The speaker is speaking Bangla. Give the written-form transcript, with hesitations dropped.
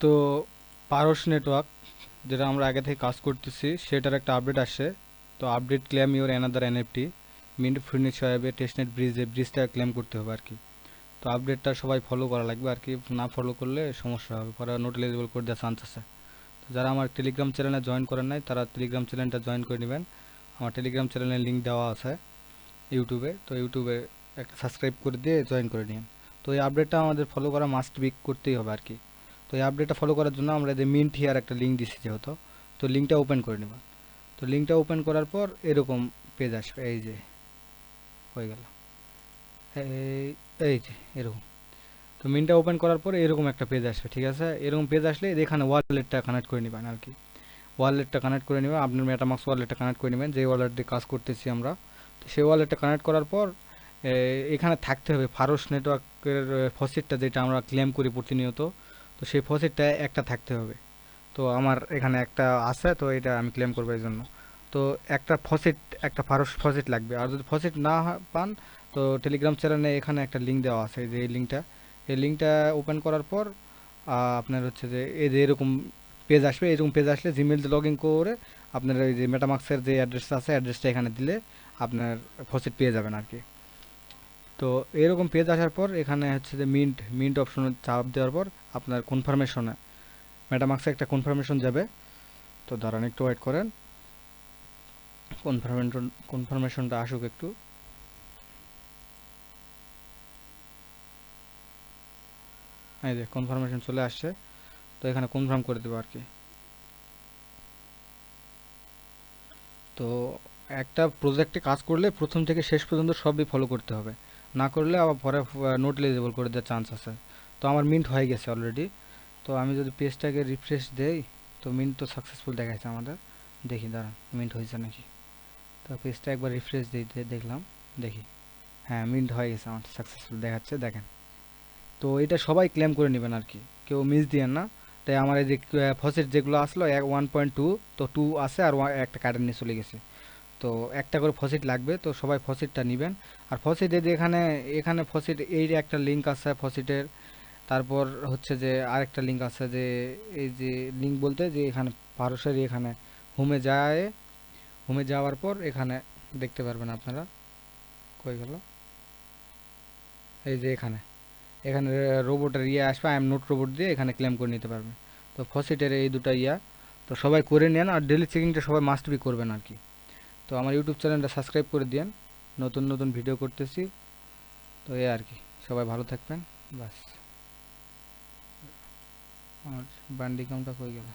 তো পারস নেটওয়ার্ক যেটা আমরা আগে থেকে কাজ করতেছি সেটার একটা আপডেট আসছে। তো update claim your another NFT mint finish হবে টেস্টনেট ব্রিজটা ক্লেম করতে হবে আর কি। তো আপডেটটা সবাই ফলো করা লাগবে আর কি, না ফলো করলে সমস্যা হবে, পরে নোট এলিজিবল করে দেওয়ার চান্স আছে। তো যারা আমার টেলিগ্রাম চ্যানেলে জয়েন করেন নাই তারা টেলিগ্রাম চ্যানেলটা জয়েন করে নেবেন। আমার টেলিগ্রাম চ্যানেলের লিঙ্ক দেওয়া আছে ইউটিউবে, তো ইউটিউবে একটা সাবস্ক্রাইব করে দিয়ে জয়েন করে নিন। তো এই আপডেটটা আমাদের ফলো করা মাস্ট বি করতেই হবে আর কি। তো এই আপডেটটা ফলো করার জন্য আমরা যে মিন্ট হিয়ার একটা লিঙ্ক দিচ্ছি যেহেতু, তো লিঙ্কটা ওপেন করে নেবেন। তো লিঙ্কটা ওপেন করার পর এরকম পেজ আসবে, এই যে হয়ে গেল, এই এই যে এরকম। তো মিন্টটা ওপেন করার পর এরকম একটা পেজ আসবে, ঠিক আছে? এরকম পেজ আসলে এখানে ওয়ালেটটা কানেক্ট করে নেবেন আর কি। ওয়ালেটটা কানেক্ট করে নেবেন, আপনার মেটামাক্স ওয়ালেটটা কানেক্ট করে নেবেন যে ওয়ালেট দিয়ে কাজ করতেছি আমরা। তো সেই ওয়ালেটটা কানেক্ট করার পর এখানে থাকতে হবে ফারস নেটওয়ার্কের ফসিটটা যেটা আমরা ক্লেম করি প্রতিনিয়ত। তো সেই ফসিটটা একটা থাকতে হবে। তো আমার এখানে একটা আছে, তো এটা আমি ক্লেম করবো এই জন্য। তো একটা ফসিট, একটা ফারস ফসিট লাগবে। আর যদি ফসিট না পান তো টেলিগ্রাম চ্যানেলে এখানে একটা লিঙ্ক দেওয়া আছে, যে এই লিঙ্কটা ওপেন করার পর আপনার হচ্ছে যে এই যে এরকম পেজ আসবে। এরকম পেজ আসলে জিমেল লগ ইন করে আপনার ওই যে মেটামাক্সের যে অ্যাড্রেসটা আছে অ্যাড্রেসটা এখানে দিলে আপনার ফসিট পেয়ে যাবেন আর কি। তো এরকম পেজ আসার পর এখানে হচ্ছে যে মিন্ট অপশনে চাপ দেওয়ার পর আপনার কনফার্মেশনে মেটামাক্সে একটা কনফার্মেশন যাবে। তো দাঁড়ান একটু ওয়েট করেন, কনফার্মেশনটা আসুক একটু। এই যে কনফার্মেশন চলে আসছে, তো এখানে কনফার্ম করে দেবো আর কি। তো একটা প্রজেক্টে কাজ করলে প্রথম থেকে শেষ পর্যন্ত সবই ফলো করতে হবে, না করলে আবার পরে নোট এলিজিবল করে দেওয়ার চান্স আছে। তো আমার মিন্ট হয়ে গেছে অলরেডি। তো আমি যদি পেজটাকে রিফ্রেশ দেই তো মিন্ট তো সাকসেসফুল দেখাচ্ছে আমাদের। দেখি দাঁড়ান মিন্ট হয়েছে নাকি। তো পেজটা একবার রিফ্রেশ দিই, দেখলাম, দেখি হ্যাঁ মিন্ট হয়ে গেছে আমার, সাকসেসফুল দেখাচ্ছে দেখেন। তো এটা সবাই ক্লেম করে নেবেন আর কি, কেউ মিস দিয়েন না। তাই আমার এই যে ফসিট যেগুলো আসলো 1.2, তো 2 আছে আর একটা কার্ডের নিয়ে চলে গেছে। তো একটা করে ফসিট লাগবে, তো সবাই ফসিটটা নেবেন। আর ফসিট এই যে এখানে এখানে ফসিট এই যে একটা লিঙ্ক আছে ফসিটের। তারপর হচ্ছে যে আরেকটা লিঙ্ক আছে, যে এই যে লিঙ্ক বলতে যে এখানে পারসেরই এখানে হোমে যায়, হোমে যাওয়ার পর এখানে দেখতে পারবেন আপনারা। কই গেল, এই যে এখানে এখানে রোবটের ইয়ে আসবে, আই এম নোট রোবট দিয়ে এখানে ক্লেম করে নিতে পারবেন। তো ফসিটের এই দুটো ইয়া তো সবাই করে নেন, আর ডেলি চেকিংটা সবাই মাস্ট বি করবেন আর কি। তো আমার ইউটিউব চ্যানেলটা সাবস্ক্রাইব করে দিন, নতুন নতুন ভিডিও করতেছি। তো এই আর কি, সবাই ভালো থাকবেন। বাস, আমার বান্ডি কামটা হয়ে গেল।